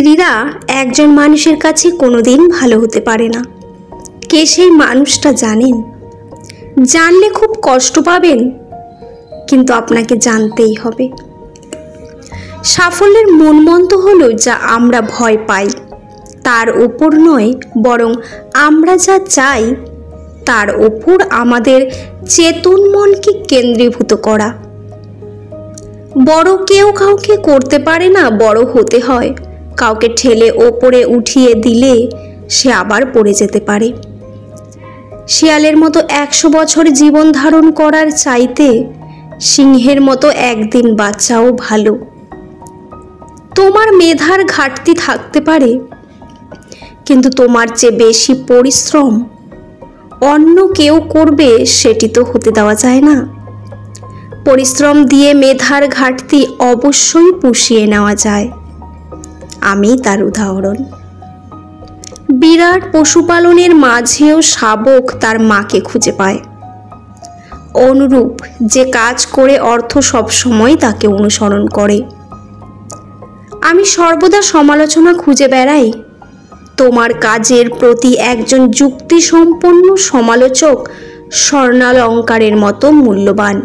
স্ত্রীরা একজন মানুষের কাছে কোনোদিন ভালো হতে পারে না। কে সেই মানুষটা জানেন? জানলে খুব কষ্ট পাবেন, কিন্তু আপনাকে জানতেই হবে। সাফল্যের মূল মন্ত্র হলো, যা আমরা ভয় পাই তার ওপর নয়, বরং আমরা যা চাই তার ওপর আমাদের চেতন মনকে কেন্দ্রীভূত করা। বড় কেউ কাউকে করতে পারে না, বড় হতে হয়। কাউকে ঠেলে ওপরে উঠিয়ে দিলে সে আবার পড়ে যেতে পারে। শিয়ালের মতো 100 বছর জীবন ধারণ করার চাইতে সিংহের মতো একদিন বাঁচাও ভালো। তোমার মেধার ঘাটতি থাকতে পারে, কিন্তু তোমার চেয়ে বেশি পরিশ্রম অন্য কেউ করবে সেটি তো হতে দেওয়া যায় না। পরিশ্রম দিয়ে মেধার ঘাটতি অবশ্যই পুষিয়ে নেওয়া যায়। আমি তার উদাহরণ। বিরাট পশুপালনের মাঝেও শাবক তার মাকে খুঁজে পায়। অনুরূপ, যে কাজ করে অর্থ সবসময় তাকে অনুসরণ করে। আমি সর্বদা সমালোচনা খুঁজে বেড়াই। তোমার কাজের প্রতি একজন যুক্তিসম্পন্ন সমালোচক স্বর্ণালঙ্কারের মতো মূল্যবান।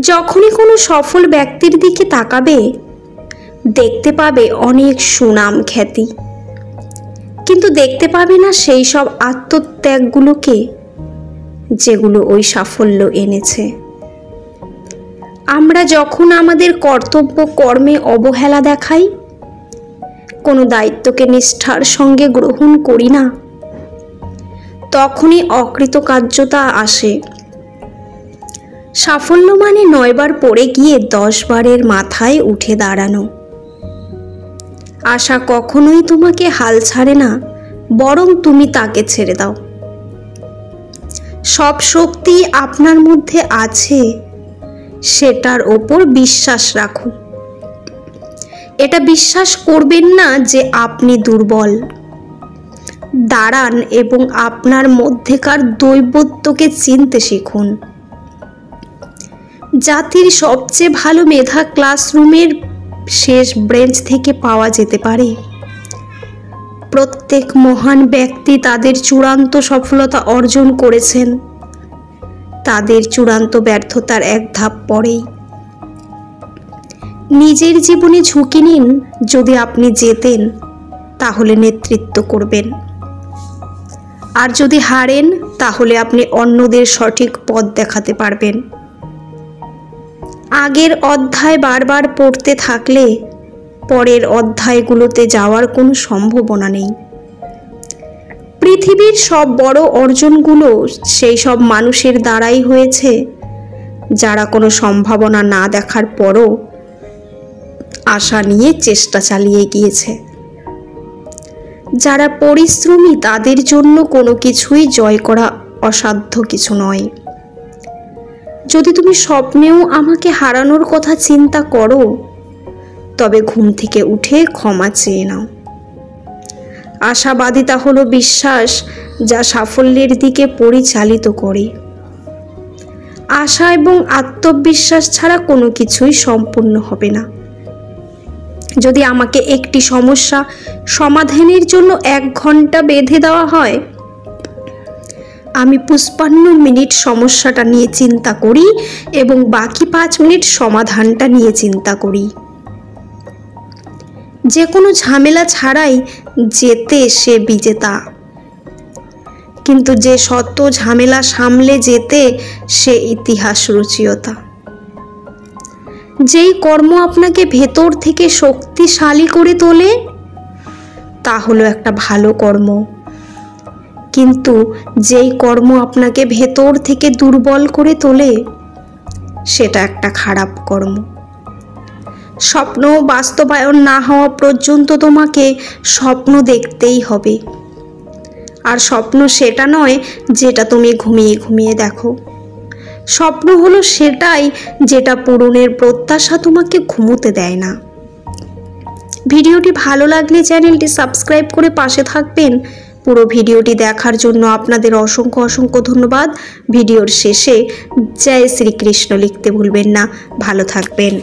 যখনই কোনো সফল ব্যক্তির দিকে তাকাবে, দেখতে পাবে অনেক সুনাম খ্যাতি, কিন্তু দেখতে পাবে না সেই সব আত্মত্যাগগুলোকে যেগুলো ওই সাফল্য এনেছে। আমরা যখন আমাদের কর্তব্য কর্মে অবহেলা দেখাই, কোনো দায়িত্বকে নিষ্ঠার সঙ্গে গ্রহণ করি না, তখনই অকৃতকার্যতা আসে। সাফল্য মানে 9 বার পড়ে গিয়ে 10 বারের মাথায় উঠে দাঁড়ানো। আশা কখনোই তোমাকে হাল ছাড়ে না, বরং তুমি তাকে ছেড়ে দাও। সব শক্তি আপনার মধ্যে আছে, সেটার ওপর বিশ্বাস রাখুন। এটা বিশ্বাস করবেন না যে আপনি দুর্বল। দাঁড়ান এবং আপনার মধ্যেকার দৈবত্বকে চিনতে শিখুন। জাতির সবচেয়ে ভালো মেধা ক্লাসরুমের শেষ বেঞ্চ থেকে পাওয়া যেতে পারে। প্রত্যেক মহান ব্যক্তি তাদের চূড়ান্ত সফলতা অর্জন করেছেন তাদের চূড়ান্ত ব্যর্থতার এক ধাপ পরেই। নিজের জীবনে ঝুঁকি নিন। যদি আপনি জেতেন তাহলে নেতৃত্ব করবেন, আর যদি হারেন তাহলে আপনি অন্যদের সঠিক পথ দেখাতে পারবেন। আগের অধ্যায় বারবার পড়তে থাকলে পরের অধ্যায়গুলোতে যাওয়ার কোনো সম্ভাবনা নেই। পৃথিবীর সব বড় অর্জনগুলো সেই সব মানুষের দ্বারাই হয়েছে যারা কোনো সম্ভাবনা না দেখার পরও আশা নিয়ে চেষ্টা চালিয়ে গিয়েছে। যারা পরিশ্রমী তাদের জন্য কোনো কিছুই জয় করা অসাধ্য কিছু নয়। যদি তুমি স্বপ্নেও আমাকে হারানোর কথা চিন্তা করো, তবে ঘুম থেকে উঠে ক্ষমা চেয়ে নাও। আশাবাদিতা হলো বিশ্বাস যা সাফল্যের দিকে পরিচালিত করে। আশা এবং আত্মবিশ্বাস ছাড়া কোনো কিছুই সম্পূর্ণ হবে না। যদি আমাকে একটি সমস্যা সমাধানের জন্য 1 ঘন্টা বেঁধে দেওয়া হয়, আমি 55 মিনিট সমস্যাটা নিয়ে চিন্তা করি এবং বাকি 5 মিনিট সমাধানটা নিয়ে চিন্তা করি। যে কোনো ঝামেলা ছাড়াই জেতে সে বিজেতা, কিন্তু যে শত ঝামেলা সামলে যেতে সে ইতিহাস রচয়িতা। যেই কর্ম আপনাকে ভেতর থেকে শক্তিশালী করে তোলে তা হলো একটা ভালো কর্ম, কিন্তু যেই কর্ম আপনাকে ভেতর থেকে দুর্বল করে তোলে সেটা একটা খারাপ কর্ম। স্বপ্ন বাস্তবায়ন না হওয়া পর্যন্ত তোমাকে স্বপ্ন দেখতেই হবে। আর স্বপ্ন সেটা নয় যেটা তুমি ঘুমিয়ে ঘুমিয়ে দেখো। স্বপ্ন হলো সেটাই যেটা পূরণের প্রত্যাশা তোমাকে ঘুমোতে দেয় না। ভিডিওটি ভালো লাগলে চ্যানেলটি সাবস্ক্রাইব করে পাশে থাকবেন। পুরো ভিডিওটি দেখার জন্য আপনাদের অসংখ্য অসংখ্য ধন্যবাদ। ভিডিওর শেষে জয় শ্রীকৃষ্ণ লিখতে ভুলবেন না। ভালো থাকবেন।